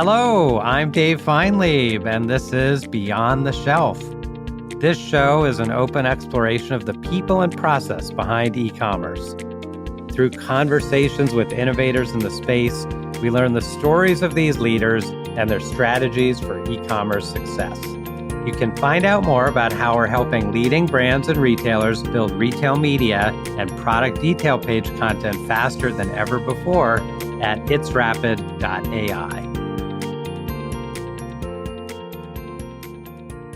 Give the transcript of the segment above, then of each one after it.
Hello, I'm Dave Feinlieb, and this is Beyond the Shelf. This show is an open exploration of the people and process behind e-commerce. Through conversations with innovators in the space, we learn the stories of these leaders and their strategies for e-commerce success. You can find out more about how we're helping leading brands and retailers build retail media and product detail page content faster than ever before at itsrapid.ai.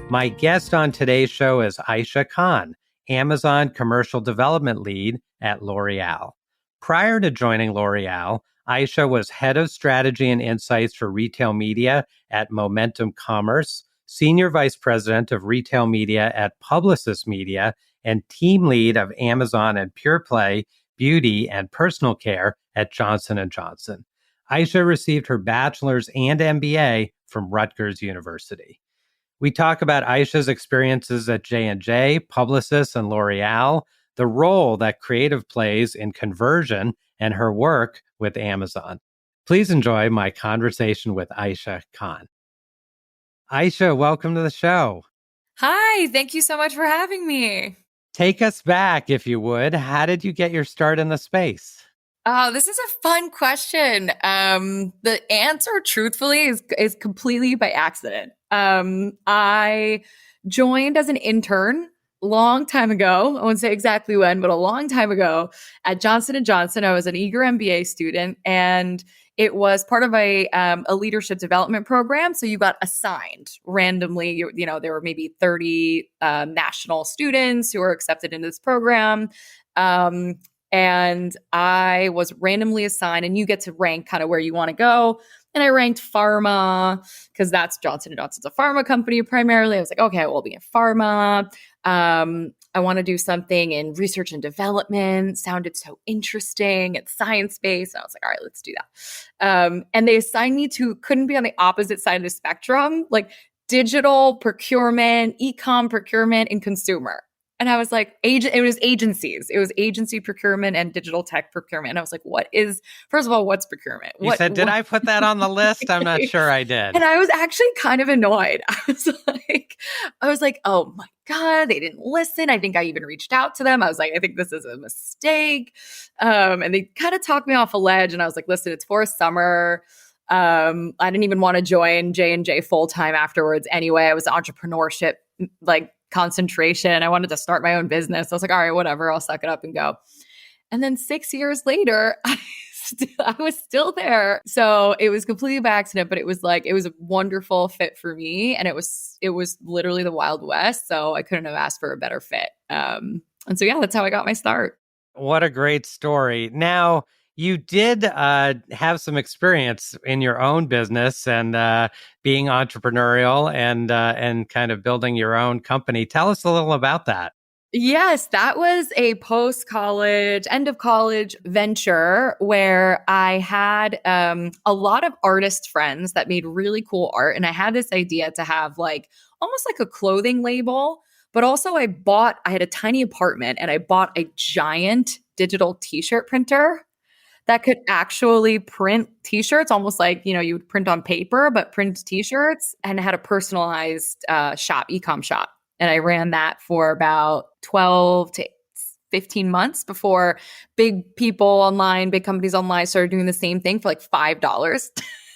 My guest on today's show is Aisha Khan, Amazon Commercial Development Lead at L'Oreal. Prior to joining L'Oreal, Aisha was Head of Strategy and Insights for Retail Media at Momentum Commerce, Senior Vice President of Retail Media at Publicis Media, and Team Lead of Amazon and Pure Play, Beauty and Personal Care at Johnson & Johnson. Aisha received her bachelor's and MBA from Rutgers University. We talk about Aisha's experiences at J&J, Publicis, and L'Oreal, the role that creative plays in conversion, and her work with Amazon. Please enjoy my conversation with Aisha Khan. Aisha, welcome to the show. Hi, thank you so much for having me. Take us back, if you would. How did you get your start in the space? Oh, this is a fun question. The answer, truthfully, is completely by accident. I joined as an intern a long time ago. I won't say exactly when, but a long time ago at Johnson & Johnson. I was an eager MBA student, and it was part of a leadership development program. So you got assigned randomly. You know, there were maybe 30 national students who were accepted into this program. And I was randomly assigned, and you get to rank kind of where you want to go. And I ranked pharma because that's Johnson & Johnson's a pharma company primarily. I was like, okay, we'll be in pharma. I want to do something in research and development. Sounded so interesting. It's science-based. And I was like, all right, let's do that. And they assigned me to, couldn't be on the opposite side of the spectrum, like digital procurement, e-com procurement, and consumer. And I was like, it was agencies. It was agency procurement and digital tech procurement. And I was like, first of all, what's procurement? You said, did I put that on the list? I'm not sure I did. And I was actually kind of annoyed. I was like, oh my God, they didn't listen. I think I even reached out to them. I was like, I think this is a mistake. And they kind of talked me off a ledge. And I was like, listen, it's for a summer. I didn't even want to join J&J full-time afterwards anyway. I was entrepreneurship, concentration. I wanted to start my own business. I was like, all right, whatever, I'll suck it up and go. And then 6 years later, I was still there. So it was completely by accident, but it was a wonderful fit for me. And it was literally the Wild West. So I couldn't have asked for a better fit. And so, yeah, that's how I got my start. What a great story. Now, you did have some experience in your own business and being entrepreneurial and kind of building your own company. Tell us a little about that. Yes, that was a post-college, end of college venture where I had a lot of artist friends that made really cool art. And I had this idea to have almost like a clothing label, but also I had a tiny apartment and I bought a giant digital t-shirt printer that could actually print t-shirts, almost like, you would print on paper, but print t-shirts, and it had a personalized e-com shop. And I ran that for about 12 to 15 months before big companies online started doing the same thing for $5.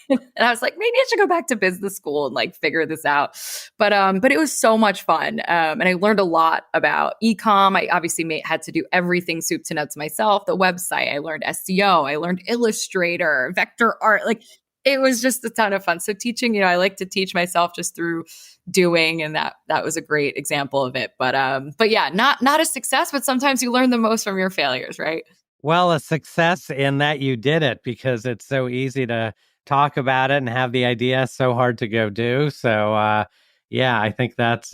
And I was like, maybe I should go back to business school and figure this out. But it was so much fun. And I learned a lot about e-com. I obviously had to do everything soup to nuts myself. The website, I learned SEO, I learned Illustrator, vector art. It was just a ton of fun. So teaching, I like to teach myself just through doing, and that was a great example of it. But yeah, not a success, but sometimes you learn the most from your failures, right? Well, a success in that you did it, because it's so easy to talk about it and have the idea, so hard to go do. So yeah, I think that's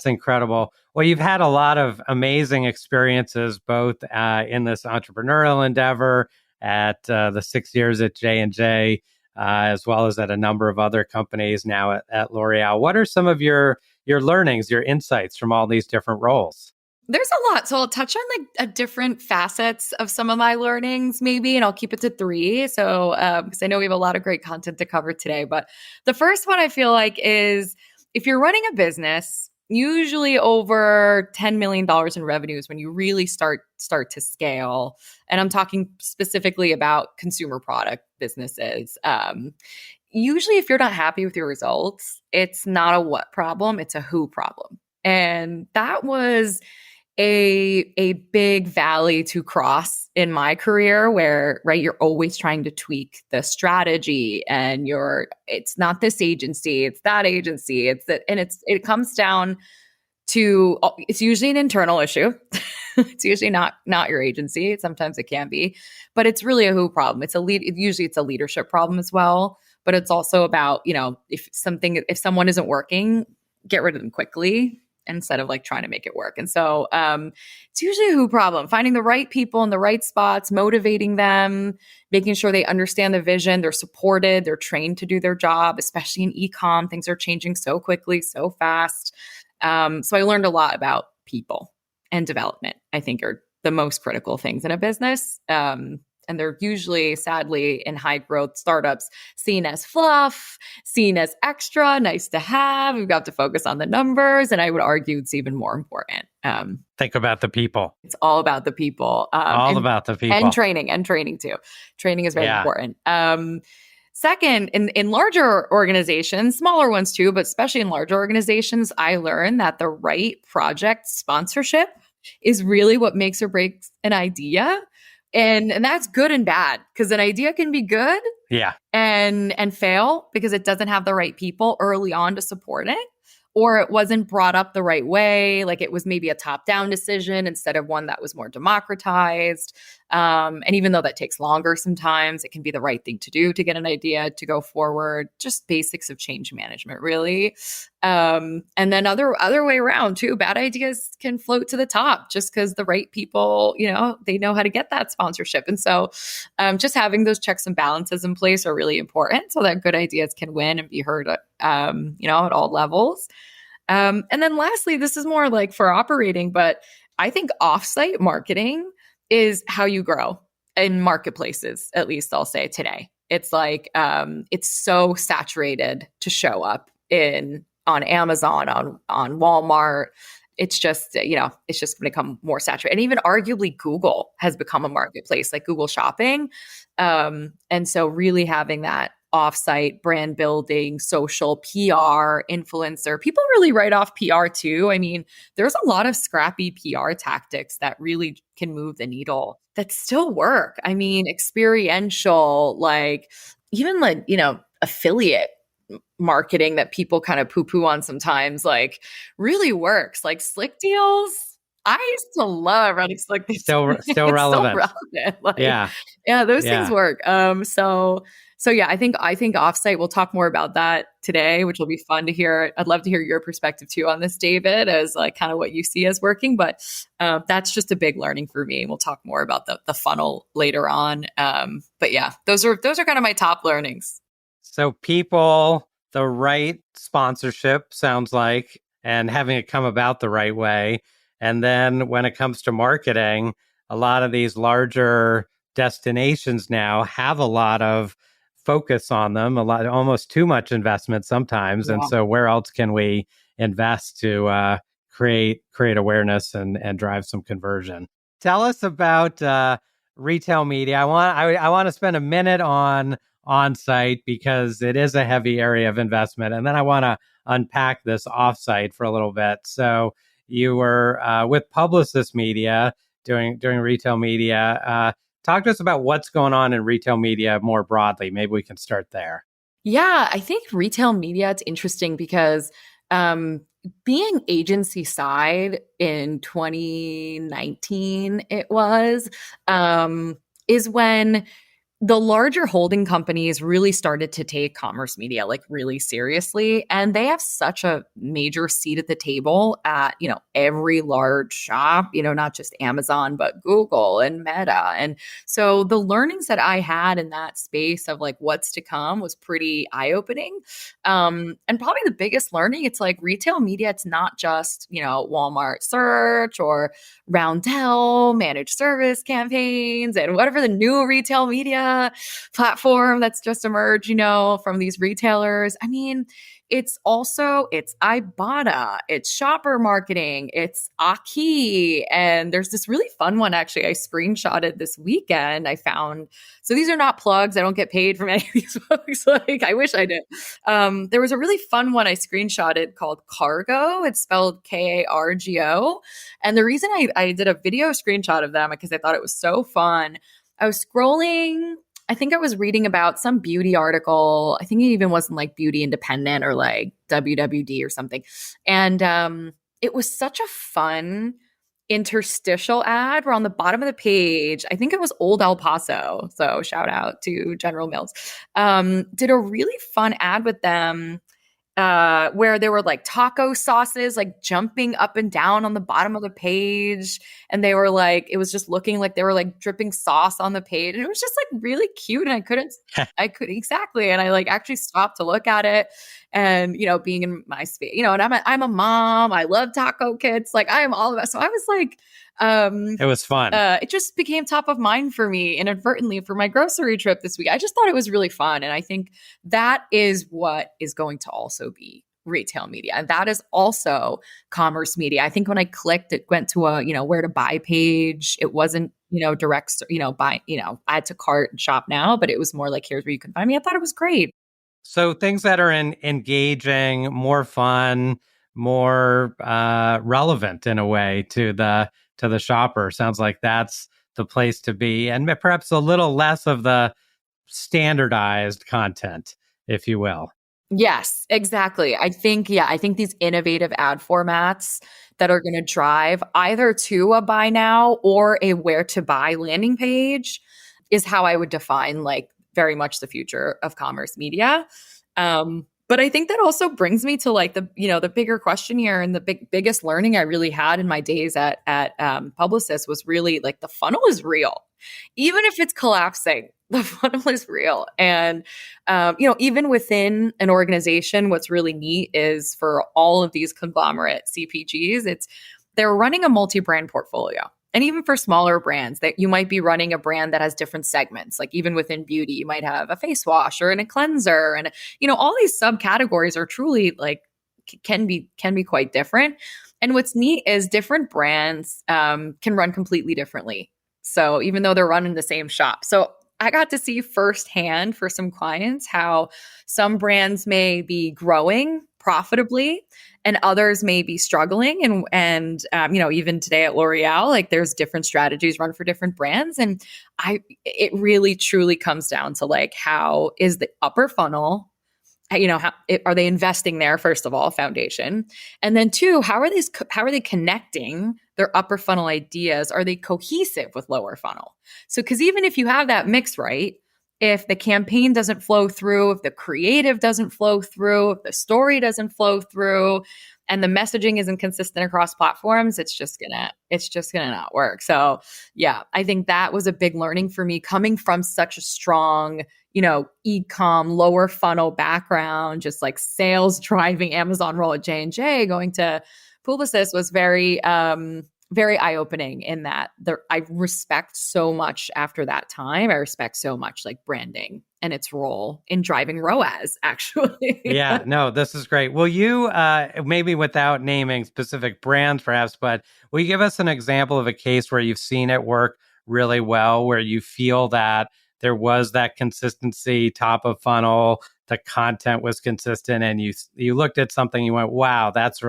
incredible. Well, you've had a lot of amazing experiences, both in this entrepreneurial endeavor at the 6 years at J&J, as well as at a number of other companies now at L'Oreal. What are some of your learnings, your insights from all these different roles? There's a lot. So I'll touch on like a different facets of some of my learnings, maybe, and I'll keep it to three. So, because I know we have a lot of great content to cover today. But the first one I feel like is if you're running a business, usually over $10 million in revenues when you really start to scale. And I'm talking specifically about consumer product businesses. Usually, if you're not happy with your results, it's not a what problem, it's a who problem. And that was a big valley to cross in my career where right you're always trying to tweak the strategy and it's not this agency, it's that agency, it's that, and it comes down to it's usually an internal issue. It's usually not your agency. Sometimes it can be, but it's really a who problem. Usually it's a leadership problem as well, but it's also about, if someone isn't working, get rid of them quickly instead of like trying to make it work. And so it's usually a who problem, finding the right people in the right spots, motivating them, making sure they understand the vision, they're supported, they're trained to do their job, especially in e-com. Things are changing so quickly, so fast. So I learned a lot about people and development, I think are the most critical things in a business. And they're usually, sadly, in high growth startups, seen as fluff, seen as extra, nice to have. We've got to focus on the numbers. And I would argue it's even more important. Think about the people. It's all about the people. About the people. And training too. Training is very important. Second, in larger organizations, smaller ones too, but especially in larger organizations, I learned that the right project sponsorship is really what makes or breaks an idea. And that's good and bad because an idea can be good and fail because it doesn't have the right people early on to support it, or it wasn't brought up the right way. Like it was maybe a top-down decision instead of one that was more democratized. And even though that takes longer sometimes, it can be the right thing to do to get an idea to go forward. Just basics of change management, really. And then other way around too, bad ideas can float to the top just because the right people, they know how to get that sponsorship. And so just having those checks and balances in place are really important so that good ideas can win and be heard at all levels. And then lastly, this is more like for operating, but I think offsite marketing is how you grow in marketplaces, at least I'll say today. It's like, it's so saturated to show up on Amazon, on Walmart. It's just, it's just become more saturated. And even arguably Google has become a marketplace, like Google Shopping. And so really having that offsite brand building, social PR, influencer, people really write off PR too. I mean, there's a lot of scrappy PR tactics that really can move the needle that still work. I mean, experiential, like even like, affiliate marketing that people kind of poo-poo on sometimes, like really works. Like Slick Deals. I used to love running Slick Deals. Still relevant. Still relevant. Like, yeah, those things work. So yeah, I think offsite, we'll talk more about that today, which will be fun to hear. I'd love to hear your perspective too on this, David, as like kind of what you see as working, but that's just a big learning for me. We'll talk more about the funnel later on. But yeah, those are kind of my top learnings. So people, the right sponsorship sounds like, and having it come about the right way. And then when it comes to marketing, a lot of these larger destinations now have a lot of focus on them, almost too much investment sometimes. Yeah. And so where else can we invest to create awareness and drive some conversion? Tell us about retail media. I want to spend a minute on site because it is a heavy area of investment. And then I want to unpack this offsite for a little bit. So you were with Publicis Media doing retail media. Talk to us about what's going on in retail media more broadly. Maybe we can start there. Yeah, I think retail media, it's interesting because being agency side in 2019, it was, is when the larger holding companies really started to take commerce media like really seriously, and they have such a major seat at the table at, every large shop, not just Amazon but Google and Meta. And so the learnings that I had in that space of like what's to come was pretty eye-opening. And probably the biggest learning, it's like retail media, it's not just, Walmart search or Roundel managed service campaigns and whatever the new retail media platform that's just emerged, from these retailers. I mean, it's Ibotta, it's shopper marketing, it's Aki. And there's this really fun one, actually, I screenshotted this weekend. I found, so these are not plugs. I don't get paid from any of these folks. Like, I wish I did. There was a really fun one I screenshotted called Cargo. It's spelled Kargo. And the reason I did a video screenshot of them because I thought it was so fun. I was scrolling, I think I was reading about some beauty article. I think it even wasn't like Beauty Independent or like WWD or something. And it was such a fun interstitial ad where on the bottom of the page, I think it was Old El Paso. So shout out to General Mills. Did a really fun ad with them where there were like taco sauces like jumping up and down on the bottom of the page. And they were like, it was just looking like they were like dripping sauce on the page. And it was just like really cute. And I could exactly. And I like actually stopped to look at it. And, being in my space, and I'm a mom, I love taco kits. Like I am all of that. So I was like, it was fun. It just became top of mind for me inadvertently for my grocery trip this week. I just thought it was really fun. And I think that is what is going to also be retail media. And that is also commerce media. I think when I clicked, it went to a, where to buy page. It wasn't, direct, buy, add to cart and shop now, but it was more like, here's where you can find me. I thought it was great. So things that are engaging, more fun, more relevant in a way to the shopper. Sounds like that's the place to be, and perhaps a little less of the standardized content, if you will. Yes, exactly. I think these innovative ad formats that are going to drive either to a buy now or a where to buy landing page is how I would define like very much the future of commerce media. But I think that also brings me to like the bigger question here, and the biggest learning I really had in my days at Publicis was really like the funnel is real, even if it's collapsing. The funnel is real, and even within an organization, what's really neat is for all of these conglomerate CPGs, they're running a multi-brand portfolio. And even for smaller brands, that you might be running a brand that has different segments. Like even within beauty, you might have a face wash or a cleanser, and all these subcategories are truly like can be quite different. And what's neat is different brands can run completely differently. So even though they're running the same shop, so I got to see firsthand for some clients how some brands may be growing profitably and others may be struggling. And even today at L'Oreal, like there's different strategies run for different brands. And it really truly comes down to like, how is the upper funnel, are they investing there? First of all, foundation. And then two, how are they connecting their upper funnel ideas? Are they cohesive with lower funnel? So, cause even if you have that mix right, if the campaign doesn't flow through, if the creative doesn't flow through, if the story doesn't flow through, and the messaging isn't consistent across platforms, it's just gonna not work. So yeah, I think that was a big learning for me coming from such a strong, e-com, lower funnel background, just like sales driving Amazon role at J&J, going to Publicis was very eye-opening in that I respect so much after that time. I respect so much like branding and its role in driving ROAS, actually. Yeah, no, this is great. Will you, maybe without naming specific brands perhaps, but will you give us an example of a case where you've seen it work really well, where you feel that there was that consistency, top of funnel, the content was consistent, and you looked at something, you went, wow, that's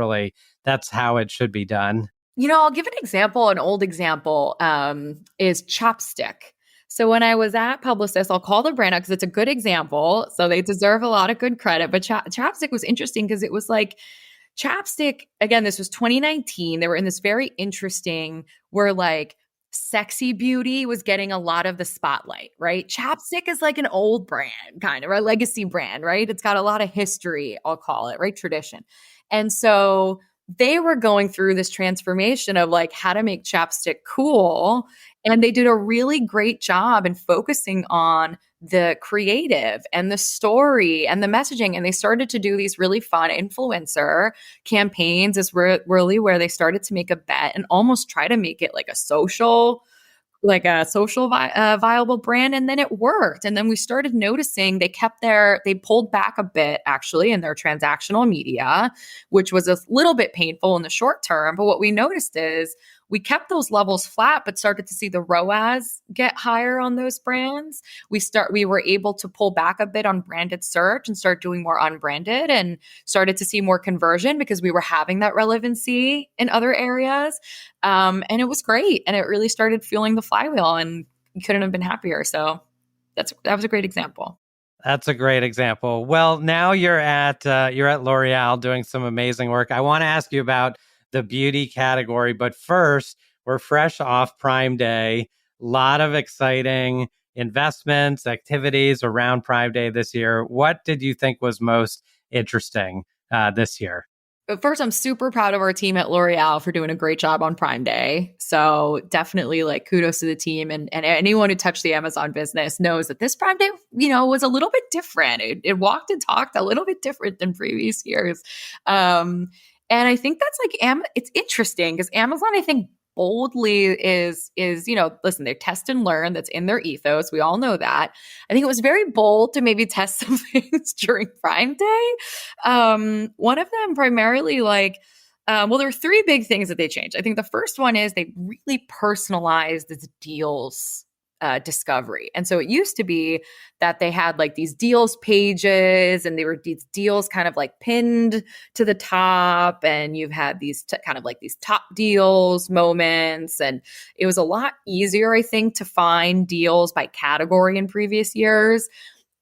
how it should be done? I'll give an example. An old example is Chopstick. So when I was at Publicis, I'll call the brand out because it's a good example. So they deserve a lot of good credit. But Chopstick was interesting because it was like Chopstick, again, this was 2019. They were in this very interesting, where like sexy beauty was getting a lot of the spotlight, right? Chapstick is like an old brand, kind of a legacy brand, right? It's got a lot of history, I'll call it, right? Tradition. And so they were going through this transformation of like how to make chapstick cool. And they did a really great job in focusing on the creative and the story and the messaging. And they started to do these really fun influencer campaigns is really where they started to make a bet and almost try to make it like a social viable brand. And then it worked. And then we started noticing they pulled back a bit actually in their transactional media, which was a little bit painful in the short term. But what we noticed is we kept those levels flat, but started to see the ROAS get higher on those brands. We were able to pull back a bit on branded search and start doing more unbranded, and started to see more conversion because we were having that relevancy in other areas. And it was great. And it really started fueling the flywheel, and you couldn't have been happier. So that was a great example. That's a great example. Well, now you're at L'Oreal doing some amazing work. I want to ask you about the beauty category, but first, we're fresh off Prime Day. A lot of exciting investments, activities around Prime Day this year. What did you think was most interesting this year? But first, I'm super proud of our team at L'Oreal for doing a great job on Prime Day. So definitely like kudos to the team, and anyone who touched the Amazon business knows that this Prime Day, was a little bit different. It walked and talked a little bit different than previous years. And I think that's like, it's interesting because Amazon, I think, boldly is, listen, they test and learn. That's in their ethos. We all know that. I think it was very bold to maybe test some things during Prime Day. One of them primarily there are three big things that they changed. I think the first one is they really personalized the deals discovery. And so it used to be that they had like these deals pages, and they were these deals kind of like pinned to the top, and you've had these kind of like these top deals moments. And it was a lot easier, I think, to find deals by category in previous years.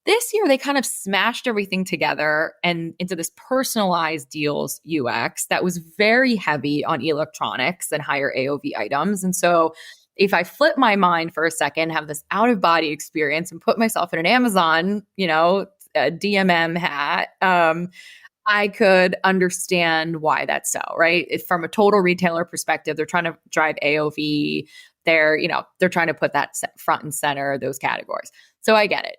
This year, they kind of smashed everything together and into this personalized deals UX that was very heavy on electronics and higher AOV items. And so if I flip my mind for a second, have this out of body experience and put myself in an Amazon, a DMM hat, I could understand why that's so, right? If from a total retailer perspective, they're trying to drive AOV. They're trying to put that front and center, those categories. So I get it.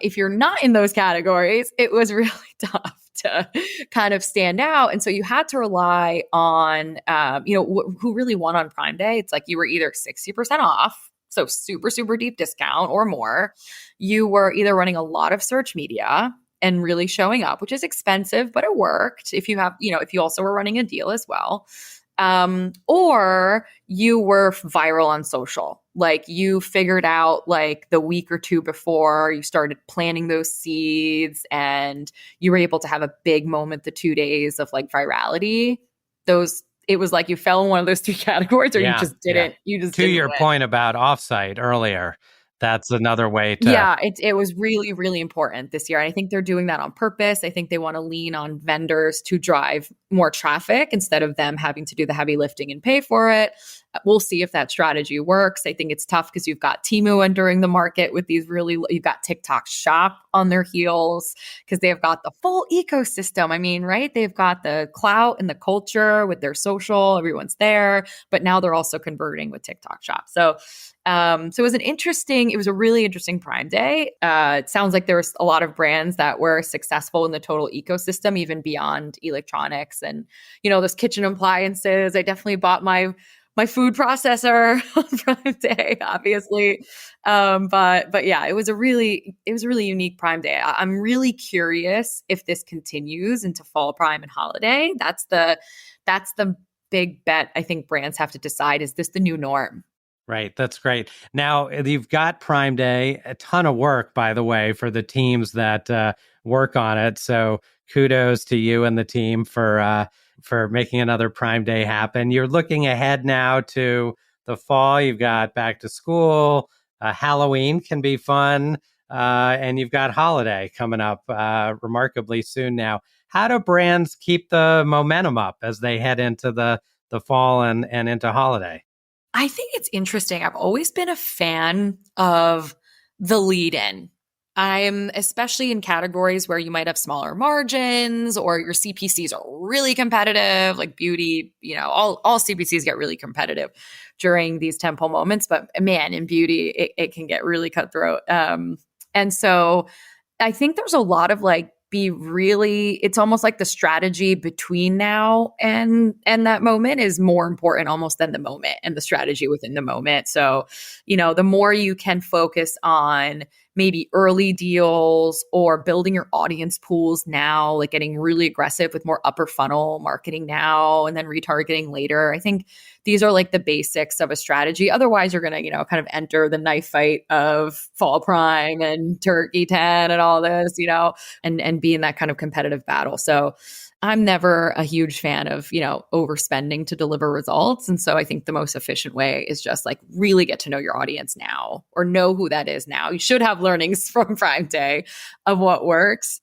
If you're not in those categories, it was really tough to kind of stand out. And so you had to rely on, who really won on Prime Day. It's like you were either 60% off, so super, super deep discount or more. You were either running a lot of search media and really showing up, which is expensive, but it worked. If you have, if you also were running a deal as well. Or you were viral on social. Like you figured out like the week or two before you started planting those seeds, and you were able to have a big moment the 2 days of like virality. It was like you fell in one of those three categories, or you just didn't. You just to your point about offsite earlier. That's another way to. Yeah, it was really, really important this year. And I think they're doing that on purpose. I think they want to lean on vendors to drive more traffic instead of them having to do the heavy lifting and pay for it. We'll see if that strategy works. I think it's tough because you've got Temu entering the market with these you've got TikTok Shop on their heels because they've got the full ecosystem. I mean, right? They've got the clout and the culture with their social, everyone's there, but now they're also converting with TikTok Shop. So it was a really interesting Prime Day. It sounds like there was a lot of brands that were successful in the total ecosystem, even beyond electronics and, those kitchen appliances. I definitely bought my food processor on Prime Day, obviously. But yeah, it was a really unique Prime Day. I'm really curious if this continues into fall Prime and holiday. That's the big bet I think brands have to decide. Is this the new norm? Right. That's great. Now, you've got Prime Day, a ton of work, by the way, for the teams that work on it. So kudos to you and the team for making another Prime Day happen. You're looking ahead now to the fall. You've got back to school. Halloween can be fun. And you've got holiday coming up remarkably soon now. How do brands keep the momentum up as they head into the fall and into holiday? I think it's interesting. I've always been a fan of the lead in. I'm especially in categories where you might have smaller margins or your CPCs are really competitive, like beauty, all CPCs get really competitive during these tentpole moments. But man, in beauty, it can get really cutthroat. And so I think there's a lot of like it's almost like the strategy between now and that moment is more important almost than the moment and the strategy within the moment. So, the more you can focus on maybe early deals or building your audience pools now, like getting really aggressive with more upper funnel marketing now and then retargeting later. I think these are like the basics of a strategy. Otherwise, you're going to, kind of enter the knife fight of fall prime and turkey 10 and all this, and be in that kind of competitive battle. So I'm never a huge fan of, overspending to deliver results. And so I think the most efficient way is just like really get to know your audience now or know who that is now. You should have learnings from Prime Day of what works.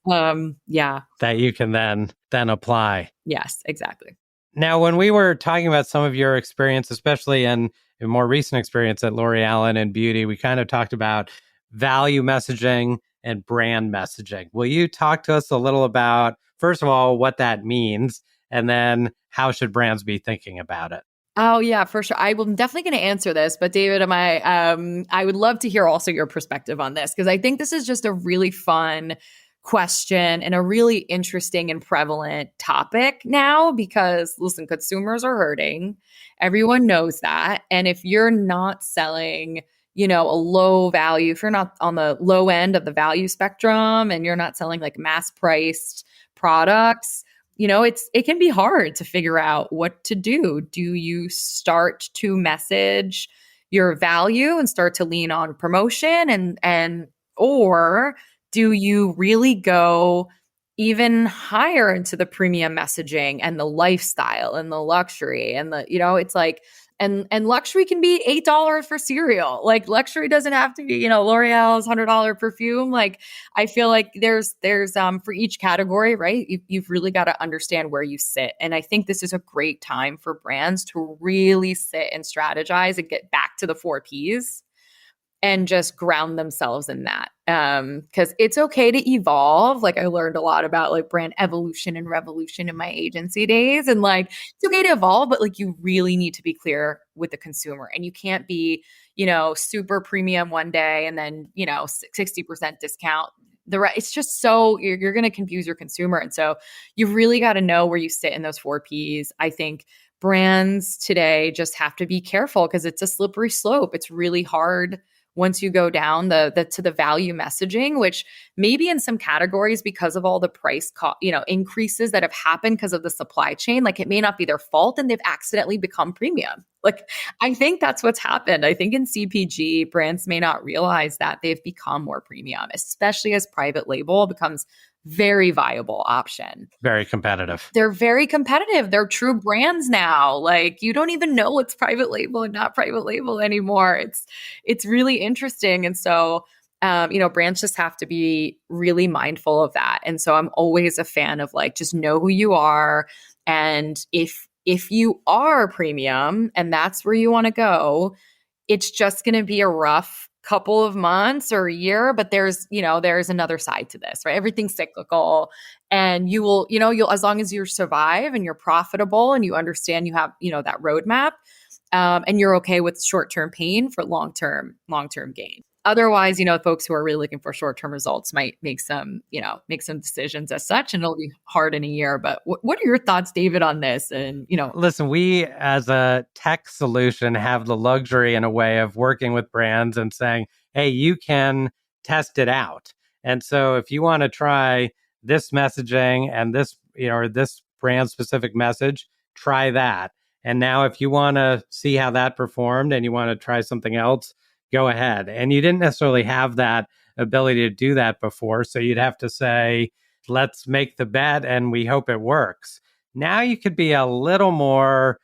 Yeah. That you can then apply. Yes, exactly. Now, when we were talking about some of your experience, especially in a more recent experience at L'Oreal and in beauty, we kind of talked about value messaging and brand messaging. Will you talk to us a little about, first of all, what that means, and then how should brands be thinking about it? Oh yeah, for sure. I'm definitely going to answer this, but David, I would love to hear also your perspective on this because I think this is just a really fun question and a really interesting and prevalent topic now because listen, consumers are hurting. Everyone knows that. And if you're not selling, a low value, if you're not on the low end of the value spectrum and you're not selling like mass priced products, it can be hard to figure out what to do. Do you start to message your value and start to lean on promotion or do you really go even higher into the premium messaging and the lifestyle and the luxury and it's like and luxury can be $8 for cereal. Like luxury doesn't have to be, L'Oreal's $100 perfume. Like I feel like there's for each category, right? You've really got to understand where you sit. And I think this is a great time for brands to really sit and strategize and get back to the 4 Ps and just ground themselves in that. Because it's okay to evolve. Like I learned a lot about like brand evolution and revolution in my agency days. And like, it's okay to evolve, but like you really need to be clear with the consumer and you can't be, super premium one day and then, 60% discount. It's just so you're going to confuse your consumer. And so you really got to know where you sit in those 4 Ps. I think brands today just have to be careful because it's a slippery slope. It's really hard once you go down to the value messaging, which maybe in some categories because of all the price increases that have happened because of the supply chain, like it may not be their fault and they've accidentally become premium. Like I think that's what's happened. I think in CPG, brands may not realize that they've become more premium, especially as private label becomes very viable option. Very competitive. They're very competitive. They're true brands now. Like you don't even know what's private label and not private label anymore. It's really interesting. And so, brands just have to be really mindful of that. And so I'm always a fan of like, just know who you are. And if you are premium and that's where you want to go, it's just going to be a rough couple of months or a year, but there's another side to this, right? Everything's cyclical and you'll as long as you survive and you're profitable and you understand you have, that roadmap, and you're okay with short-term pain for long-term gain. Otherwise, folks who are really looking for short-term results might make some decisions as such, and it'll be hard in a year. But what are your thoughts, David, on this? And, Listen, we as a tech solution have the luxury in a way of working with brands and saying, hey, you can test it out. And so if you want to try this messaging and this, or this brand specific message, try that. And now if you want to see how that performed and you want to try something else, go ahead. And you didn't necessarily have that ability to do that before. So you'd have to say, let's make the bet and we hope it works. Now you could be a little more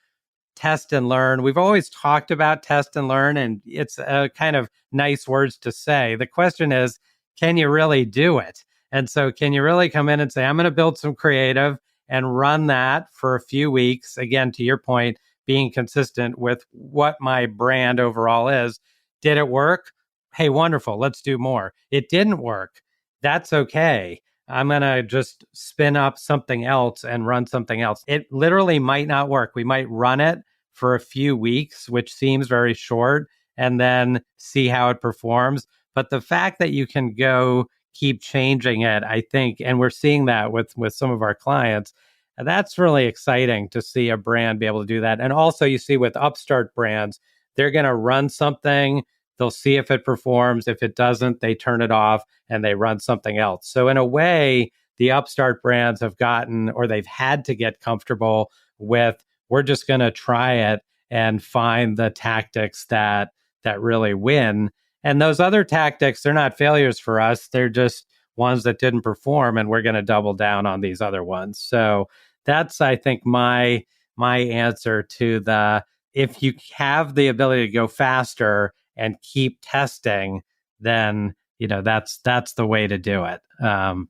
test and learn. We've always talked about test and learn, and it's a kind of nice words to say. The question is, can you really do it? And so can you really come in and say, I'm going to build some creative and run that for a few weeks? Again, to your point, being consistent with what my brand overall is. Did it work? Hey, wonderful. Let's do more. It didn't work. That's okay. I'm going to just spin up something else and run something else. It literally might not work. We might run it for a few weeks, which seems very short, and then see how it performs. But the fact that you can go keep changing it, I think, and we're seeing that with some of our clients, that's really exciting to see a brand be able to do that. And also you see with upstart brands, they're going to run something, they'll see if it performs. If it doesn't, they turn it off and they run something else. So in a way, the upstart brands have gotten, or they've had to get comfortable with, we're just going to try it and find the tactics that really win. And those other tactics, they're not failures for us. They're just ones that didn't perform, and we're going to double down on these other ones. So that's, I think, my answer to the, if you have the ability to go faster and keep testing, then that's the way to do it.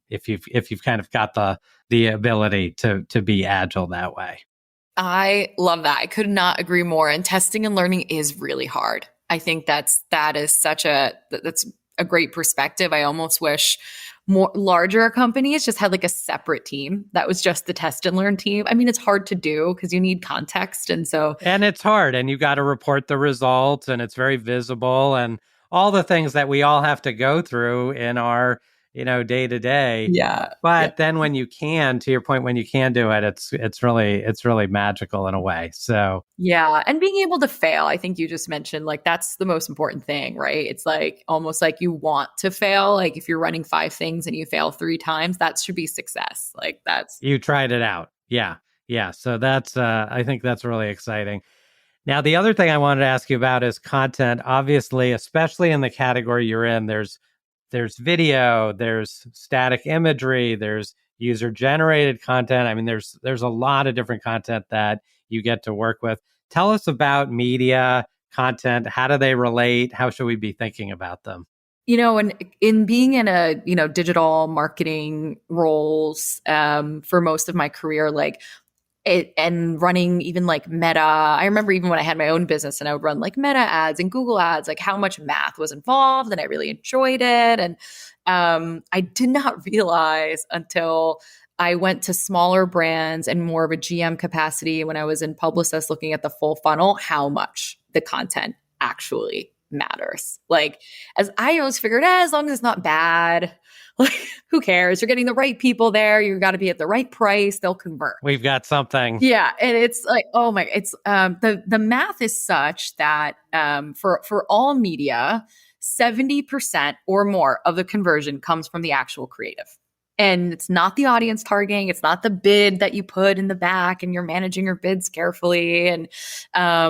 If you've kind of got the ability to be agile that way. I love that. I could not agree more. And testing and learning is really hard. I think that's a great perspective. I almost wish more larger companies just had like a separate team that was just the test and learn team. I mean, it's hard to do because you need context. And it's hard, and you got to report the results, and it's very visible, and all the things that we all have to go through in our, day to day. Yeah. But then when you can, to your point, when you can do it, it's really magical in a way. So yeah. And being able to fail, I think you just mentioned, like, that's the most important thing, right? It's like almost like you want to fail. Like if you're running 5 things and you fail 3 times, that should be success. Like you tried it out. Yeah. Yeah. So that's, I think that's really exciting. Now, the other thing I wanted to ask you about is content. Obviously, especially in the category you're in, there's video, there's static imagery, there's user generated content. I mean, there's a lot of different content that you get to work with. Tell us about media content. How do they relate? How should we be thinking about them? And in being in a, digital marketing roles, for most of my career, like and running even like Meta. I remember even when I had my own business and I would run like Meta ads and Google ads, like how much math was involved, and I really enjoyed it. And I did not realize until I went to smaller brands and more of a GM capacity when I was in Publicis looking at the full funnel, how much the content actually matters. Like, as I always figured, as long as it's not bad, like, who cares? You're getting the right people there. You got to be at the right price. They'll convert. We've got something. Yeah. And it's like, oh my, it's, the math is such that, for all media, 70% or more of the conversion comes from the actual creative. And it's not the audience targeting. It's not the bid that you put in the back and you're managing your bids carefully. And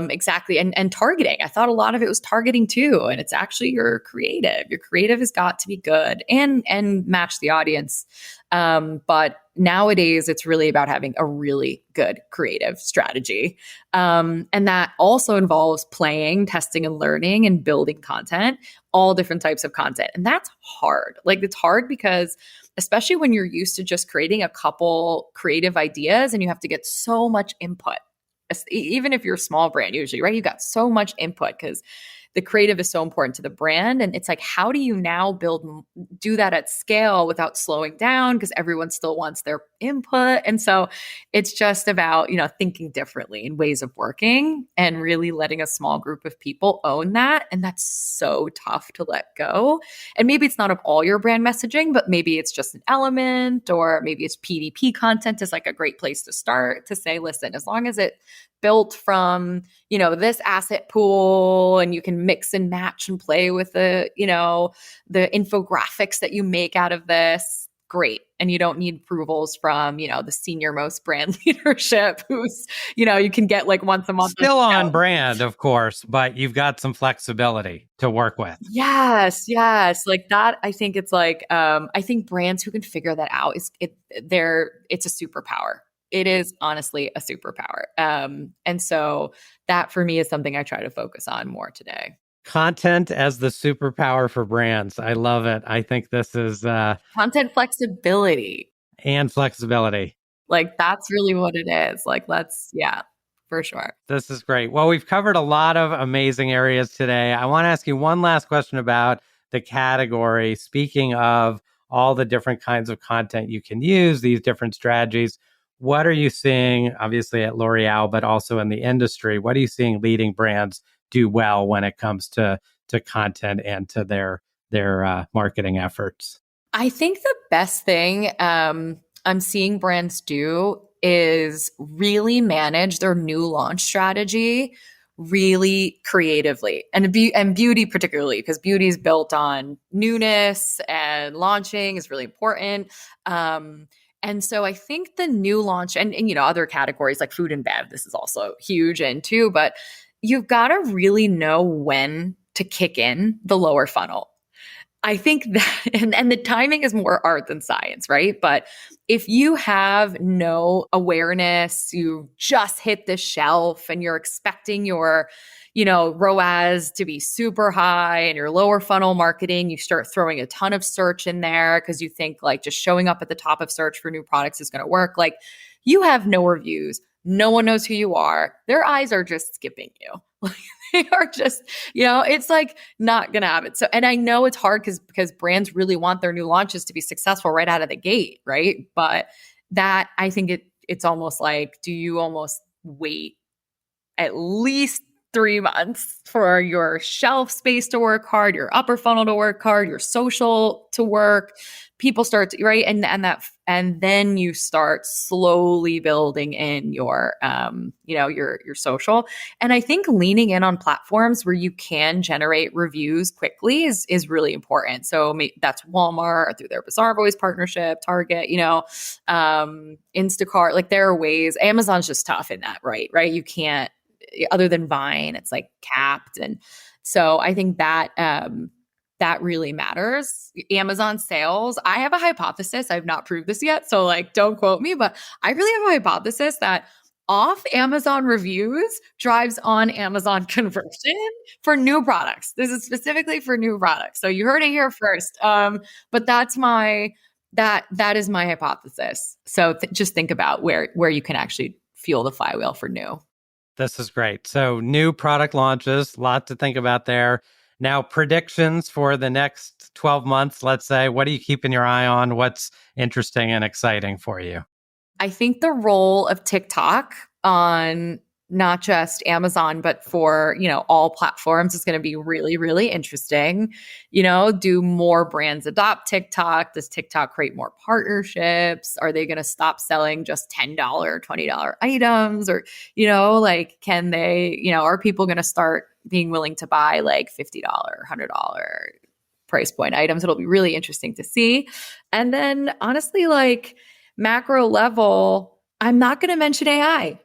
exactly. And targeting. I thought a lot of it was targeting too. And it's actually your creative. Your creative has got to be good and match the audience. But nowadays, it's really about having a really good creative strategy. And that also involves playing, testing and learning and building content, all different types of content. And that's hard. Like, it's hard because especially when you're used to just creating a couple creative ideas and you have to get so much input, even if you're a small brand usually, right? You got so much input because the creative is so important to the brand. And it's like, how do you now do that at scale without slowing down? Because everyone still wants their input. And so it's just about, thinking differently in ways of working and really letting a small group of people own that. And that's so tough to let go. And maybe it's not of all your brand messaging, but maybe it's just an element, or maybe it's PDP content is like a great place to start to say, listen, as long as it built from, this asset pool and you can mix and match and play with the infographics that you make out of this, great. And you don't need approvals from, the senior most brand leadership who's, you can get like once a month. Still on brand, of course, but you've got some flexibility to work with. Yes. Like that, I think it's like, I think brands who can figure that out, it's a superpower. It is honestly a superpower. And so that for me is something I try to focus on more today. Content as the superpower for brands. I love it. I think this is content flexibility. And flexibility. Like, that's really what it is. Like, yeah. for sure. This is great. Well, we've covered a lot of amazing areas today. I want to ask you one last question about the category. Speaking of all the different kinds of content you can use, these different strategies, what are you seeing, obviously at L'Oreal, but also in the industry? What are you seeing leading brands do well when it comes to content and to their marketing efforts? I think the best thing I'm seeing brands do is really manage their new launch strategy really creatively, and beauty particularly, because beauty is built on newness and launching is really important. And so I think the new launch and other categories like food and bev, this is also huge in too, but you've got to really know when to kick in the lower funnel. I think that, and the timing is more art than science, right? But if you have no awareness, you just hit the shelf and you're expecting your, ROAS to be super high and your lower funnel marketing, you start throwing a ton of search in there because you think like just showing up at the top of search for new products is going to work. Like you have no reviews. No one knows who you are. Their eyes are just skipping you. Like they are just, it's like not going to happen. So, and I know it's hard because brands really want their new launches to be successful right out of the gate, right? But that I think it's almost like, do you almost wait at least 3 months for your shelf space to work hard, your upper funnel to work hard, your social to work? People start to, right, and then you start slowly building in your your social. And I think leaning in on platforms where you can generate reviews quickly is really important. So that's Walmart through their Bazaar Boys partnership, Target, Instacart. Like there are ways. Amazon's just tough in that, right? You can't, other than Vine, it's like capped. And so I think that that really matters. Amazon sales, I have a hypothesis. I've not proved this yet, so like don't quote me, but I really have a hypothesis that off Amazon reviews drives on Amazon conversion for new products. This is specifically for new products. So you heard it here first. But that is my hypothesis. So just think about where you can actually fuel the flywheel for new. This is great. So new product launches, lot to think about there. Now, predictions for the next 12 months, let's say, what are you keeping your eye on? What's interesting and exciting for you? I think the role of TikTok on not just Amazon, but for, all platforms is going to be really, really interesting. Do more brands adopt TikTok? Does TikTok create more partnerships? Are they going to stop selling just $10, $20 items? Or, can they, are people going to start being willing to buy like $50, $100 price point items? It'll be really interesting to see. And then honestly, like macro level, I'm not going to mention AI.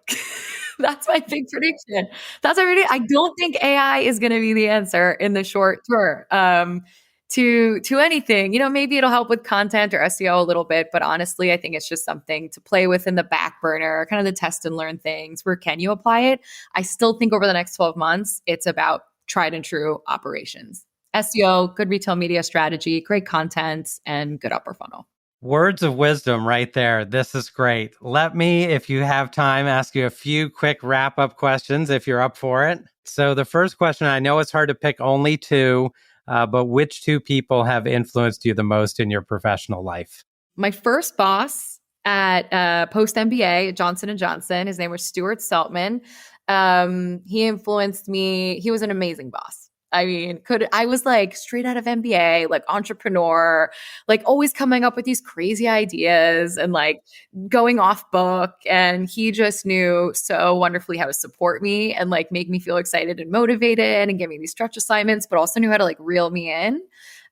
That's my big prediction. I don't think AI is going to be the answer in the short term to anything. Maybe it'll help with content or SEO a little bit, but honestly, I think it's just something to play with in the back burner, kind of the test and learn things. Where can you apply it? I still think over the next 12 months, it's about tried and true operations. SEO, good retail media strategy, great content, and good upper funnel. Words of wisdom right there. This is great. Let me, if you have time, ask you a few quick wrap-up questions if you're up for it. So the first question, I know it's hard to pick only two, but which two people have influenced you the most in your professional life? My first boss at post MBA at Johnson & Johnson, his name was Stuart Seltman. He influenced me. He was an amazing boss. I mean, I was like straight out of MBA, like entrepreneur, like always coming up with these crazy ideas and like going off book. And he just knew so wonderfully how to support me and like make me feel excited and motivated and give me these stretch assignments, but also knew how to like reel me in.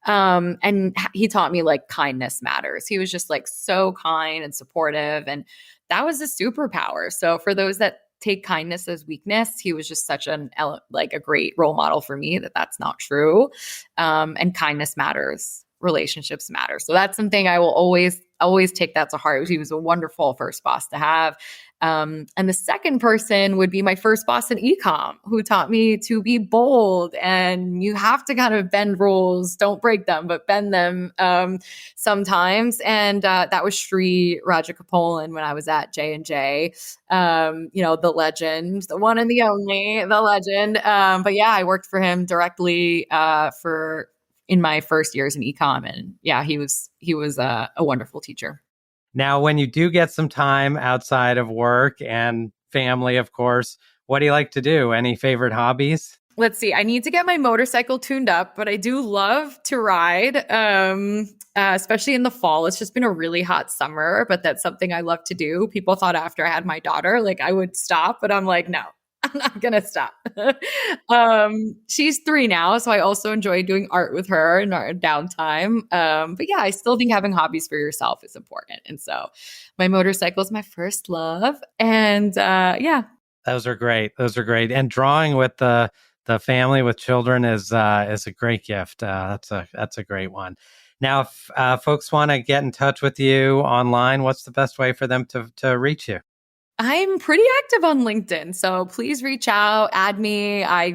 And he taught me like kindness matters. He was just like so kind and supportive. And that was a superpower. So for those that take kindness as weakness, he was just such a great role model for me that's not true. And kindness matters, relationships matter. So that's something I will always always take that to heart. He was a wonderful first boss to have. And the second person would be my first boss in ecom, who taught me to be bold, and you have to kind of bend rules, don't break them, but bend them sometimes. And that was Sri Rajakapolan when I was at J&J, the legend, the one and the only, the legend. But yeah, I worked for him directly in my first years in ecom, and yeah, he was a wonderful teacher. Now, when you do get some time outside of work and family, of course, what do you like to do? Any favorite hobbies? Let's see. I need to get my motorcycle tuned up, but I do love to ride, especially in the fall. It's just been a really hot summer, but that's something I love to do. People thought after I had my daughter, like I would stop, but I'm like, no. I'm not going to stop. She's 3 now, so I also enjoy doing art with her in our downtime. But yeah, I still think having hobbies for yourself is important. And so my motorcycle is my first love. And yeah. Those are great. And drawing with the family with children is a great gift. That's a great one. Now, if folks want to get in touch with you online, what's the best way for them to reach you? I'm pretty active on LinkedIn, so please reach out, add me. I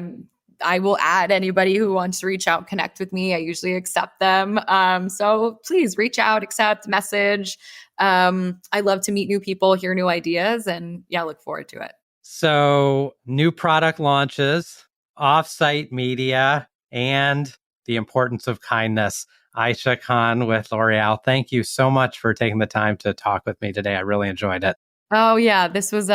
will add anybody who wants to reach out, connect with me. I usually accept them. So please reach out, accept, message. I love to meet new people, hear new ideas, and yeah, look forward to it. So new product launches, off-site media, and the importance of kindness. Aisha Khan with L'Oreal, thank you so much for taking the time to talk with me today. I really enjoyed it. Oh yeah, this was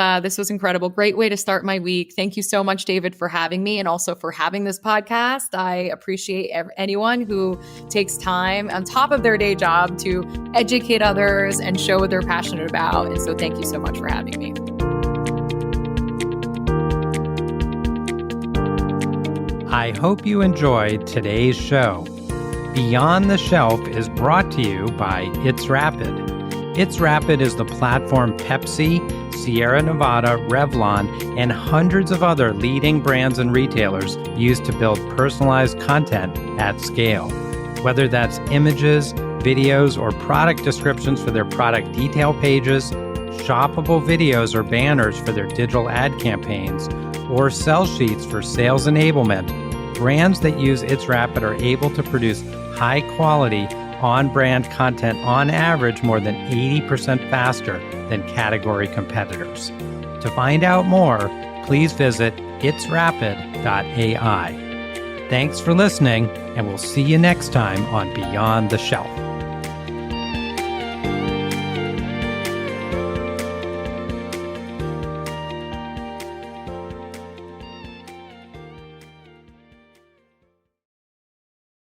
incredible. Great way to start my week. Thank you so much, David, for having me and also for having this podcast. I appreciate anyone who takes time on top of their day job to educate others and show what they're passionate about. And so thank you so much for having me. I hope you enjoyed today's show. Beyond the Shelf is brought to you by It's Rapid. It's Rapid is the platform Pepsi, Sierra Nevada, Revlon, and hundreds of other leading brands and retailers use to build personalized content at scale. Whether that's images, videos, or product descriptions for their product detail pages, shoppable videos or banners for their digital ad campaigns, or sell sheets for sales enablement, brands that use It's Rapid are able to produce high-quality, on-brand content on average more than 80% faster than category competitors. To find out more, please visit itsrapid.ai. Thanks for listening, and we'll see you next time on Beyond the Shelf.